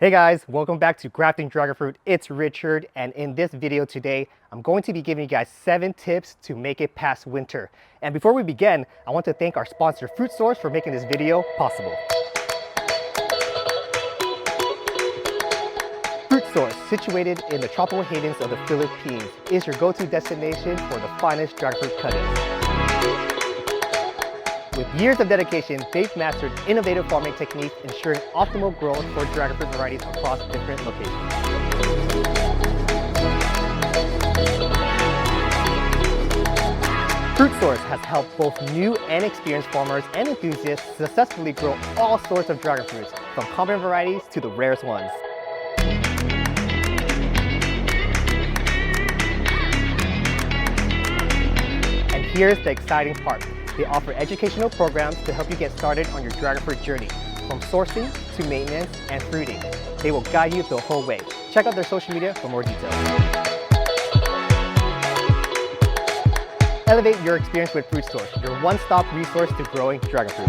Hey guys, welcome back to Grafting Dragon Fruit. It's Richard, and in this video today, I'm going to be giving you guys 7 tips to make it past winter. And before we begin, I want to thank our sponsor, Fruit Source, for making this video possible. Fruit Source, situated in the tropical havens of the Philippines, is your go-to destination for the finest dragon fruit cuttings. With years of dedication, they've mastered innovative farming techniques, ensuring optimal growth for dragon fruit varieties across different locations. Fruit Source has helped both new and experienced farmers and enthusiasts successfully grow all sorts of dragon fruits, from common varieties to the rarest ones. And here's the exciting part. They offer educational programs to help you get started on your dragon fruit journey, from sourcing to maintenance and fruiting. They will guide you the whole way. Check out their social media for more details. Elevate your experience with Fruit Source, your one-stop resource to growing dragon fruit.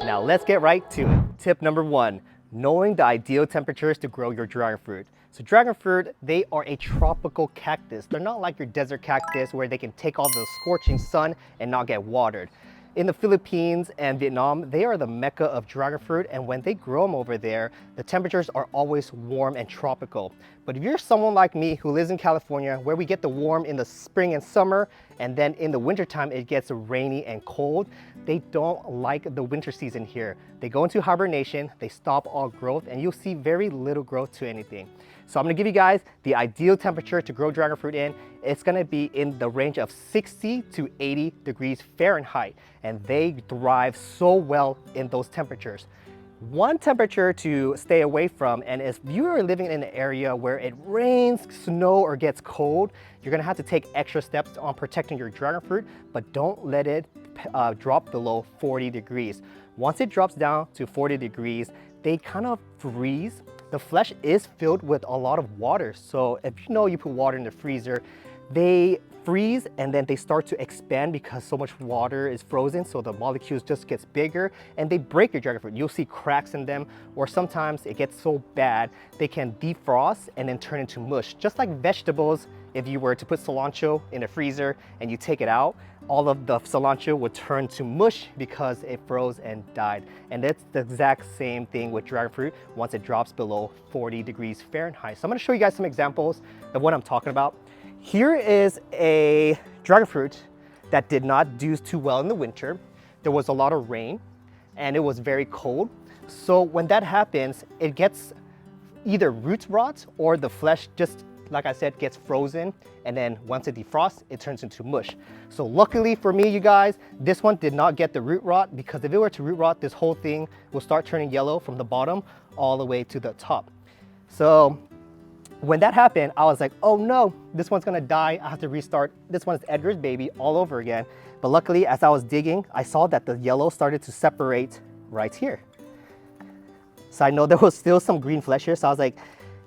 Now let's get right to it. Tip number 1, knowing the ideal temperatures to grow your dragon fruit. So dragon fruit, they are a tropical cactus. They're not like your desert cactus where they can take all the scorching sun and not get watered. In the Philippines and Vietnam, they are the mecca of dragon fruit, and when they grow them over there, the temperatures are always warm and tropical. But if you're someone like me who lives in California, where we get the warm in the spring and summer, and then in the wintertime it gets rainy and cold, they don't like the winter season here. They go into hibernation, they stop all growth, and you'll see very little growth to anything. So I'm gonna give you guys the ideal temperature to grow dragon fruit in. It's gonna be in the range of 60 to 80 degrees Fahrenheit, and they thrive so well in those temperatures. One temperature to stay away from, and if you are living in an area where it rains, snow, or gets cold, you're gonna have to take extra steps on protecting your dragon fruit, but don't let it drop below 40 degrees. Once it drops down to 40 degrees, they kind of freeze. The flesh is filled with a lot of water. So if you know you put water in the freezer, they freeze and then they start to expand because so much water is frozen, so the molecules just gets bigger and they break your dragon fruit. You'll see cracks in them, or sometimes it gets so bad they can defrost and then turn into mush. Just like vegetables, if you were to put cilantro in a freezer and you take it out, all of the cilantro would turn to mush because it froze and died. And that's the exact same thing with dragon fruit once it drops below 40 degrees Fahrenheit. So I'm gonna show you guys some examples of what I'm talking about. Here is a dragon fruit that did not do too well in the winter. There was a lot of rain and it was very cold. So when that happens, it gets either root rot or the flesh just, like I said, gets frozen, and then once it defrosts, it turns into mush. So luckily for me, you guys, this one did not get the root rot, because if it were to root rot, this whole thing will start turning yellow from the bottom all the way to the top. So when that happened, I was like, oh no, this one's gonna die. I have to restart. This one's Edgar's baby all over again. But luckily, as I was digging, I saw that the yellow started to separate right here. So I know there was still some green flesh here, so I was like,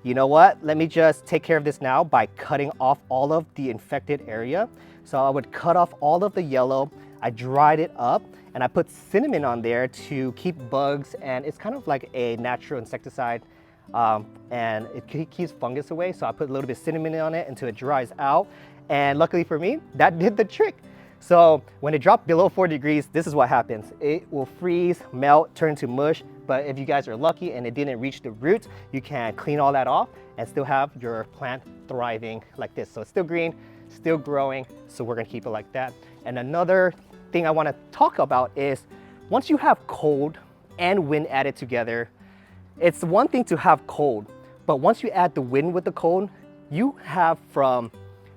you know what? Let me just take care of this now by cutting off all of the infected area. So I would cut off all of the yellow. I dried it up and I put cinnamon on there to keep bugs, and it's kind of like a natural insecticide, and it keeps fungus away. So I put a little bit of cinnamon on it until it dries out. And luckily for me, that did the trick. So when it dropped below 40 degrees, this is what happens. It will freeze, melt, turn to mush. But if you guys are lucky and it didn't reach the roots, you can clean all that off and still have your plant thriving like this. So it's still green, still growing, so we're gonna keep it like that. And another thing I wanna talk about is, once you have cold and wind added together, it's one thing to have cold, but once you add the wind with the cold, you have from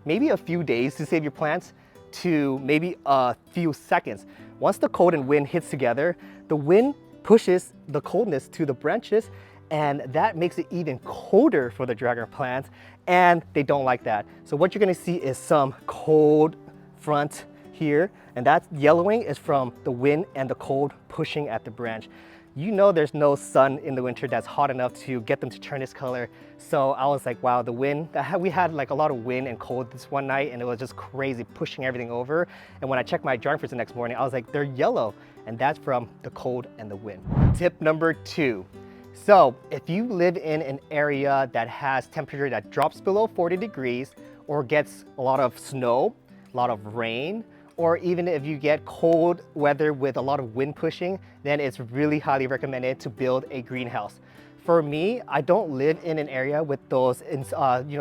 maybe a few days to save your plants to maybe a few seconds. Once the cold and wind hits together, the wind pushes the coldness to the branches, and that makes it even colder for the dragon plants, and they don't like that. So what you're gonna see is some cold front here, and that yellowing is from the wind and the cold pushing at the branch. You know there's no sun in the winter that's hot enough to get them to turn this color. So I was like, wow, the wind, we had like a lot of wind and cold this one night, and it was just crazy pushing everything over. And when I checked my dragon fruits the next morning, I was like, they're yellow, and that's from the cold and the wind. Tip number 2. So if you live in an area that has temperature that drops below 40 degrees or gets a lot of snow, a lot of rain, or even if you get cold weather with a lot of wind pushing, then it's really highly recommended to build a greenhouse. For me, I don't live in an area with those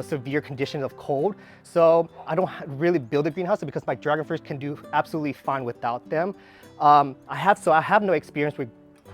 severe conditions of cold, so I don't really build a greenhouse because my dragon fruits can do absolutely fine without them. I have no experience with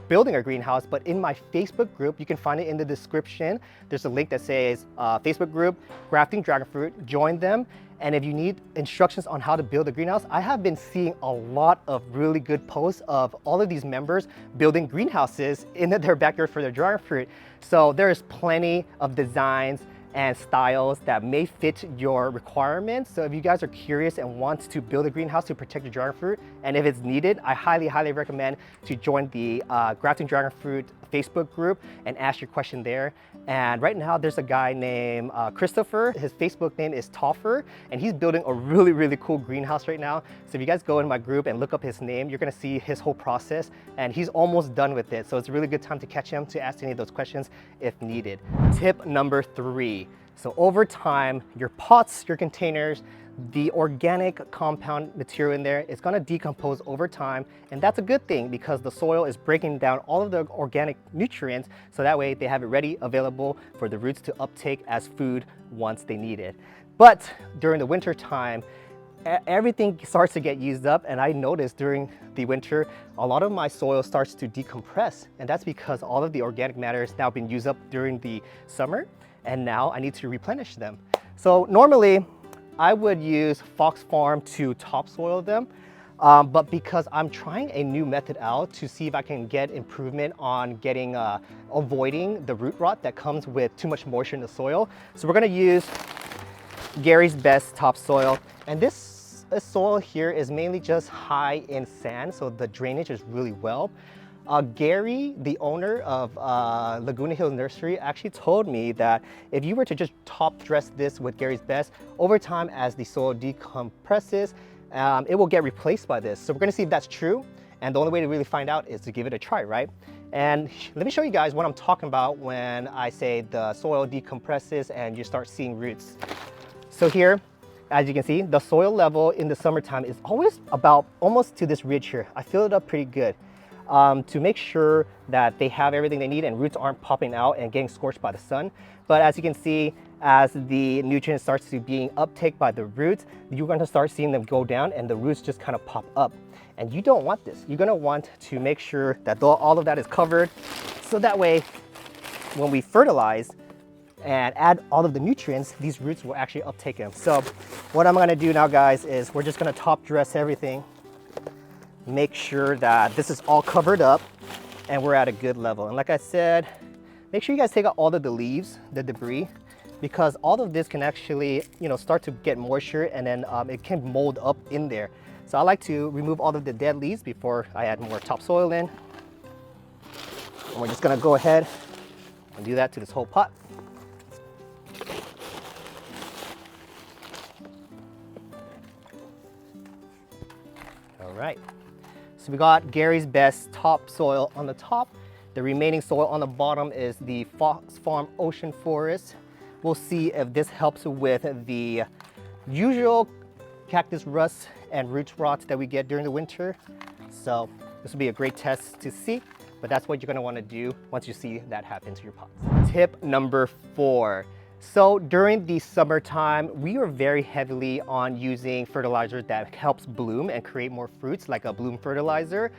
building a greenhouse, but in my Facebook group, you can find it in the description. There's a link that says Facebook group, Grafting Dragon Fruit, join them. And if you need instructions on how to build a greenhouse, I have been seeing a lot of really good posts of all of these members building greenhouses in their backyard for their dragon fruit. So there's plenty of designs and styles that may fit your requirements. So if you guys are curious and want to build a greenhouse to protect your dragon fruit, and if it's needed, I highly, highly recommend to join the Grafting Dragon Fruit Facebook group and ask your question there. And right now there's a guy named Christopher. His Facebook name is Toffer, and he's building a really, really cool greenhouse right now. So if you guys go in my group and look up his name, you're gonna see his whole process, and he's almost done with it. So it's a really good time to catch him to ask any of those questions if needed. Tip number 3. So over time, your pots, your containers, the organic compound material in there is going to decompose over time, and that's a good thing because the soil is breaking down all of the organic nutrients, so that way they have it ready, available for the roots to uptake as food once they need it. But during the winter time, everything starts to get used up, and I noticed during the winter a lot of my soil starts to decompress, and that's because all of the organic matter has now been used up during the summer, and now I need to replenish them. So normally I would use Fox Farm to topsoil them, but because I'm trying a new method out to see if I can get improvement on getting avoiding the root rot that comes with too much moisture in the soil. So we're gonna use Gary's Best topsoil, and this soil here is mainly just high in sand, so the drainage is really well. Gary, the owner of Laguna Hills Nursery, actually told me that if you were to just top dress this with Gary's Best, over time as the soil decompresses, it will get replaced by this. So we're gonna see if that's true, and the only way to really find out is to give it a try, right? And let me show you guys what I'm talking about when I say the soil decompresses and you start seeing roots. So here, as you can see, the soil level in the summertime is always about almost to this ridge here. I fill it up pretty good. To make sure that they have everything they need and roots aren't popping out and getting scorched by the sun. But as you can see, as the nutrient starts to being uptake by the roots, you're going to start seeing them go down and the roots just kind of pop up. And you don't want this. You're going to want to make sure that all of that is covered, so that way when we fertilize and add all of the nutrients, these roots will actually uptake them. So what I'm going to do now, guys, is we're just going to top dress everything. Make sure that this is all covered up and we're at a good level. And like I said, make sure you guys take out all of the leaves, the debris, because all of this can actually, start to get moisture, and then it can mold up in there. So I like to remove all of the dead leaves before I add more topsoil in. And we're just gonna go ahead and do that to this whole pot. All right. So we got Gary's Best topsoil on the top. The remaining soil on the bottom is the Fox Farm Ocean Forest. We'll see if this helps with the usual cactus rust and root rot that we get during the winter. So this will be a great test to see, but that's what you're gonna wanna do once you see that happen to your pots. Tip number 4. So during the summertime, we are very heavily on using fertilizers that helps bloom and create more fruits, like a bloom fertilizer.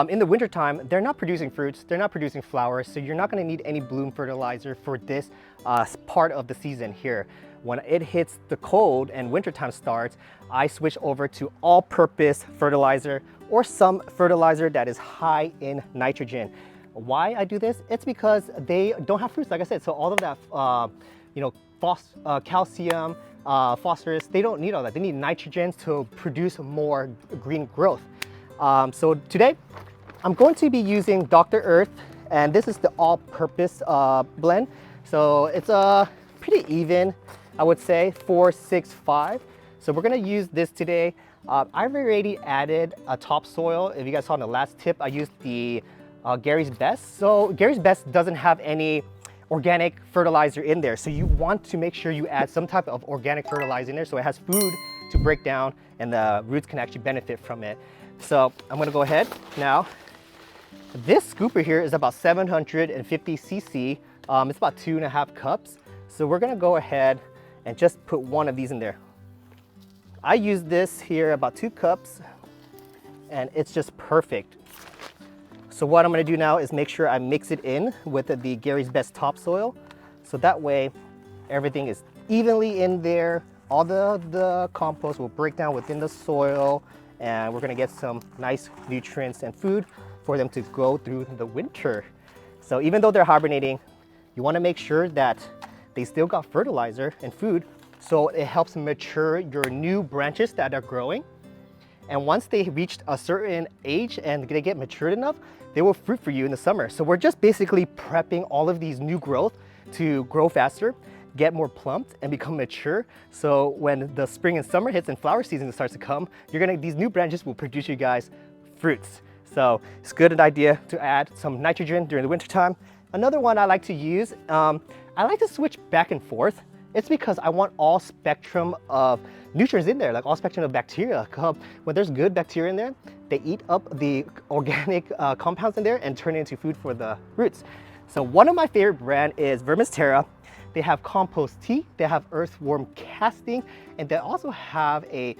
In the wintertime, they're not producing fruits, they're not producing flowers, so you're not gonna need any bloom fertilizer for this part of the season here. When it hits the cold and wintertime starts, I switch over to all-purpose fertilizer or some fertilizer that is high in nitrogen. Why I do this? It's because they don't have fruits, like I said, so all of that calcium, phosphorus. They don't need all that. They need nitrogen to produce more green growth. So today, I'm going to be using Dr. Earth, and this is the all-purpose blend. So it's pretty even, I would say, 4, 6, 5. So we're gonna use this today. I've already added a topsoil. If you guys saw in the last tip, I used the Gary's Best. So Gary's Best doesn't have any organic fertilizer in there. So you want to make sure you add some type of organic fertilizer in there so it has food to break down and the roots can actually benefit from it. So I'm gonna go ahead now. This scooper here is about 750 cc. It's about 2.5 cups. So we're gonna go ahead and just put one of these in there. I use this here about 2 cups and it's just perfect. So what I'm gonna do now is make sure I mix it in with the Gary's Best topsoil. So that way everything is evenly in there. All the compost will break down within the soil and we're gonna get some nice nutrients and food for them to grow through the winter. So even though they're hibernating, you wanna make sure that they still got fertilizer and food so it helps mature your new branches that are growing. And once they reached a certain age and they get matured enough, they will fruit for you in the summer. So we're just basically prepping all of these new growth to grow faster, get more plumped and become mature. So when the spring and summer hits and flower season starts to come, these new branches will produce you guys fruits. So it's a good idea to add some nitrogen during the winter time. Another one I like to use, I like to switch back and forth. It's because I want all spectrum of nutrients in there, like all spectrum of bacteria. When there's good bacteria in there, they eat up the organic compounds in there and turn it into food for the roots. So one of my favorite brand is Vermisterra. They have compost tea, they have earthworm casting, and they also have a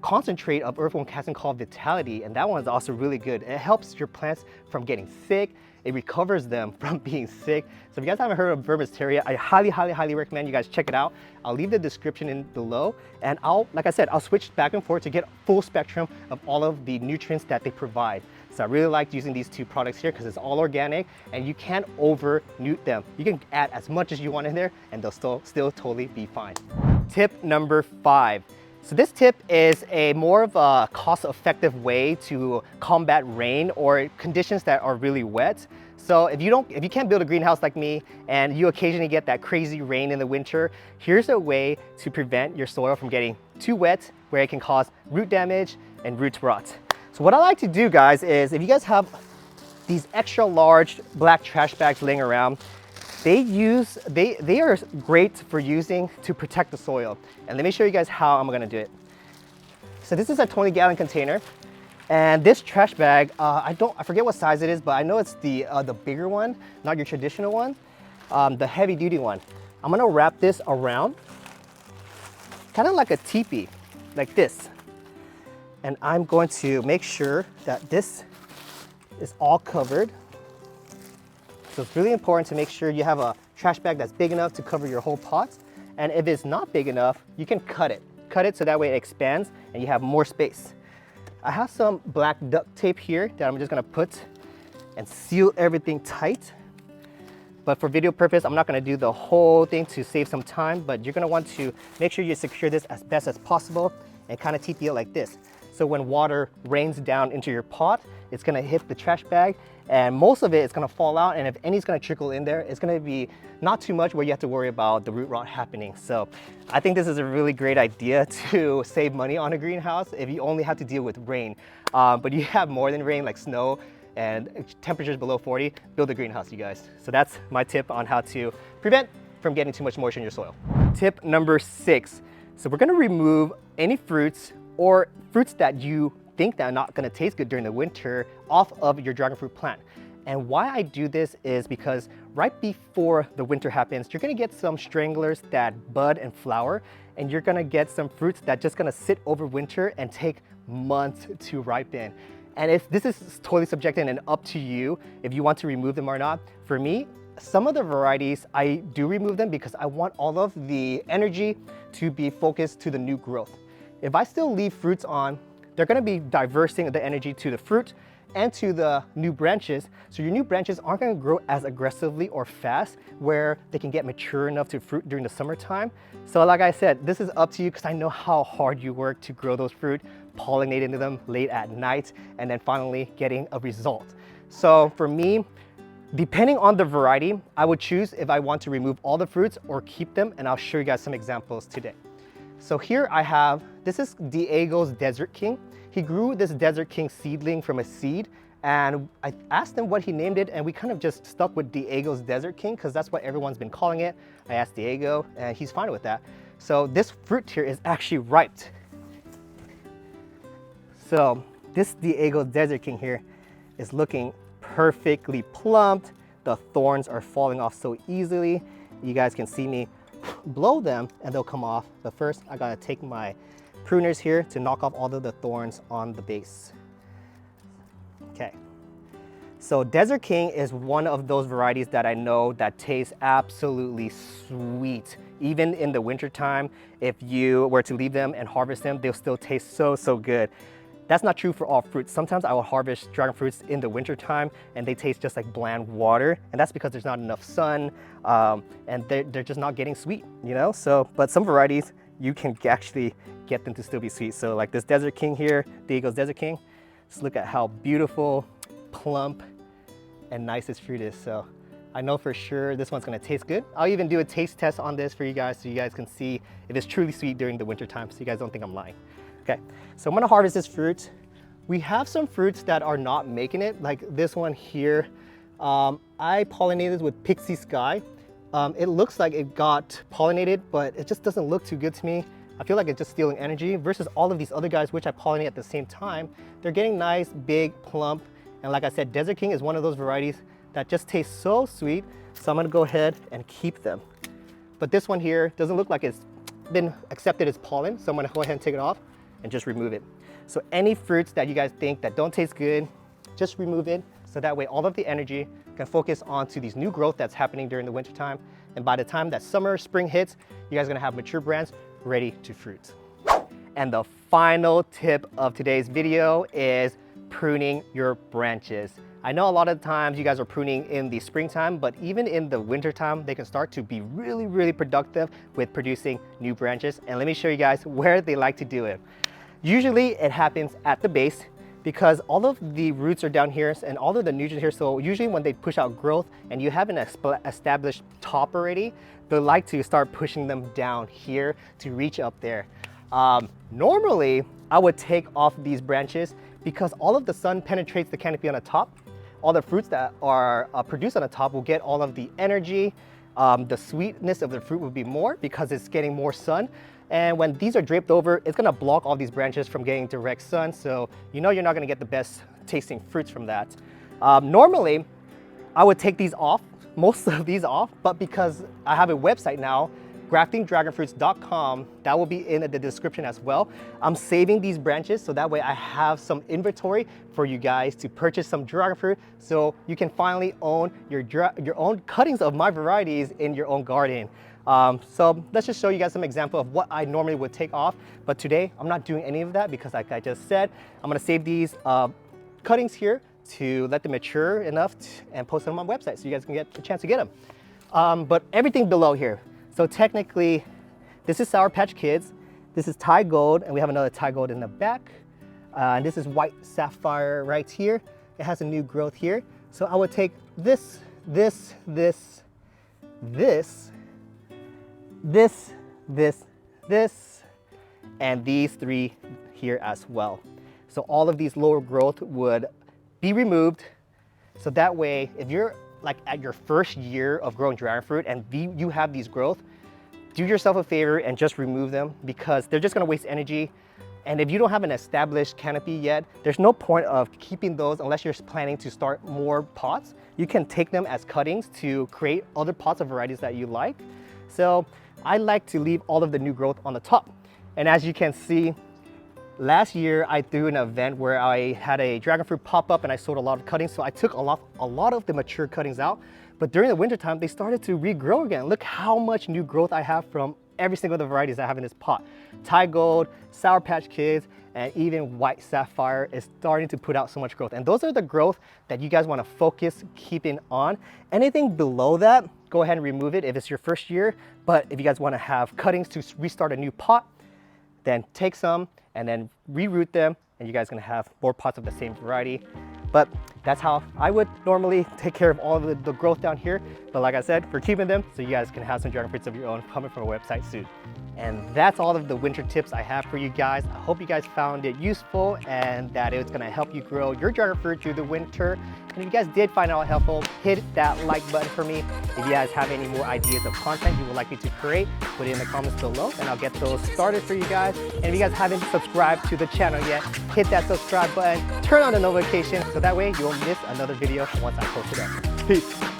concentrate of earthworm casting called Vitality, and that one is also really good. It helps your plants from getting sick. It recovers them from being sick. So if you guys haven't heard of Vermisterra, I highly recommend you guys check it out. I'll leave the description in below, and like I said, I'll switch back and forth to get full spectrum of all of the nutrients that they provide. So I really like using these 2 products here because it's all organic and you can't over-nut them. You can add as much as you want in there and they'll still totally be fine. Tip number 5. So this tip is more of a cost-effective way to combat rain or conditions that are really wet. So if you can't build a greenhouse like me and you occasionally get that crazy rain in the winter, here's a way to prevent your soil from getting too wet where it can cause root damage and root rot. So what I like to do, guys, is if you guys have these extra large black trash bags laying around, they are great for using to protect the soil. And let me show you guys how I'm gonna do it. So this is a 20-gallon container. And this trash bag, I forget what size it is, but I know it's the bigger one, not your traditional one, the heavy duty one. I'm gonna wrap this around, kind of like a teepee, like this. And I'm going to make sure that this is all covered. So it's really important to make sure you have a trash bag that's big enough to cover your whole pot. And if it's not big enough, you can cut it. Cut it so that way it expands and you have more space. I have some black duct tape here that I'm just gonna put and seal everything tight. But for video purpose, I'm not gonna do the whole thing to save some time, but you're gonna want to make sure you secure this as best as possible and kind of TP it like this. So when water rains down into your pot, it's gonna hit the trash bag and most of it is gonna fall out, and if any's gonna trickle in there, it's gonna be not too much where you have to worry about the root rot happening. So I think this is a really great idea to save money on a greenhouse if you only have to deal with rain. But you have more than rain, like snow and temperatures below 40, build a greenhouse, you guys. So that's my tip on how to prevent from getting too much moisture in your soil. Tip number 6. So we're gonna remove any fruits or fruits that you think that are not gonna taste good during the winter off of your dragon fruit plant. And why I do this is because right before the winter happens, you're gonna get some stranglers that bud and flower, and you're gonna get some fruits that just gonna sit over winter and take months to ripen. And if this is totally subjective and up to you, if you want to remove them or not. For me, some of the varieties, I do remove them because I want all of the energy to be focused to the new growth. If I still leave fruits on, they're gonna be diversing the energy to the fruit, and to the new branches. So your new branches aren't going to grow as aggressively or fast where they can get mature enough to fruit during the summertime. So like I said, this is up to you because I know how hard you work to grow those fruit, pollinating them late at night, and then finally getting a result. So for me, depending on the variety, I would choose if I want to remove all the fruits or keep them, and I'll show you guys some examples today. So here I have, this is Diego's Desert King. He grew this Desert King seedling from a seed, and I asked him what he named it, and we kind of just stuck with Diego's Desert King because that's what everyone's been calling it. I asked Diego, and he's fine with that. So this fruit here is actually ripe. So this Diego's Desert King here is looking perfectly plumped. The thorns are falling off so easily. You guys can see me blow them and they'll come off. But first I gotta take my pruners here to knock off all of the thorns on the base. Okay, so Desert King is one of those varieties that I know that tastes absolutely sweet. Even in the winter time, if you were to leave them and harvest them, they'll still taste so good. That's not true for all fruits. Sometimes I will harvest dragon fruits in the winter time and they taste just like bland water, and that's because there's not enough sun and they're just not getting sweet, you know? So, but some varieties, you can actually get them to still be sweet. So like this Desert King here, Diego's Desert King, just look at how beautiful, plump, and nice this fruit is. So I know for sure this one's gonna taste good. I'll even do a taste test on this for you guys so you guys can see if it's truly sweet during the winter time so you guys don't think I'm lying. Okay, so I'm gonna harvest this fruit. We have some fruits that are not making it, like this one here. I pollinated with Pixie Sky. It looks like it got pollinated, but it just doesn't look too good to me. I feel like it's just stealing energy versus all of these other guys, which I pollinate at the same time. They're getting nice, big, plump. And like I said, Desert King is one of those varieties that just tastes so sweet. So I'm gonna go ahead and keep them. But this one here doesn't look like it's been accepted as pollen. So I'm gonna go ahead and take it off and just remove it. So any fruits that you guys think that don't taste good, just remove it. So that way all of the energy can focus onto these new growth that's happening during the winter time. And by the time that summer, spring hits, you guys are gonna have mature branches ready to fruit. And the final tip of today's video is pruning your branches. I know a lot of times you guys are pruning in the springtime, but even in the wintertime, they can start to be really productive with producing new branches. And let me show you guys where they like to do it. Usually it happens at the base because all of the roots are down here and all of the nutrients here. So usually when they push out growth and you have an established top already, they like to start pushing them down here to reach up there. Normally, I would take off these branches because all of the sun penetrates the canopy on the top. All the fruits that are produced on the top will get all of the energy. The sweetness of the fruit will be more because it's getting more sun. And when these are draped over, it's gonna block all these branches from getting direct sun. So you know you're not gonna get the best tasting fruits from that. Normally, I would take these off, most of these off, but because I have a website now, graftingdragonfruits.com, that will be in the description as well. I'm saving these branches so that way I have some inventory for you guys to purchase some dragon fruit so you can finally own your own cuttings of my varieties in your own garden. So let's just show you guys some example of what I normally would take off. But today I'm not doing any of that because like I just said, I'm gonna save these cuttings here to let them mature enough and post them on my website so you guys can get a chance to get them. But everything below here. So technically, this is Sour Patch Kids, this is Thai Gold, and we have another Thai Gold in the back. And this is White Sapphire right here. It has a new growth here. So I would take this, and these three here as well. So all of these lower growth would be removed. So that way, if you're like at your first year of growing dragon fruit and you have these growth, do yourself a favor and just remove them because they're just gonna waste energy. And if you don't have an established canopy yet, there's no point of keeping those unless you're planning to start more pots. You can take them as cuttings to create other pots of varieties that you like. So I like to leave all of the new growth on the top. And as you can see, last year I threw an event where I had a dragon fruit pop up and I sold a lot of cuttings. So I took a lot of the mature cuttings out. But during the winter time, they started to regrow again. Look how much new growth I have from every single of the varieties I have in this pot. Thai Gold, Sour Patch Kids, and even white sapphire is starting to put out so much growth. And those are the growth that you guys want to focus keeping on. Anything below that, go ahead and remove it if it's your first year. But if you guys want to have cuttings to restart a new pot, then take some and then reroot them, and you guys are gonna have more pots of the same variety. But that's how I would normally take care of all of the growth down here. But like I said, we're keeping them so you guys can have some dragon fruits of your own coming from our website soon. And that's all of the winter tips I have for you guys. I hope you guys found it useful and that it's gonna help you grow your dragon fruit through the winter. And if you guys did find it all helpful, hit that like button for me. If you guys have any more ideas of content you would like me to create, put it in the comments below and I'll get those started for you guys. And if you guys haven't subscribed to the channel yet, hit that subscribe button, turn on the notification so that way you won't miss another video once I post it up. Peace.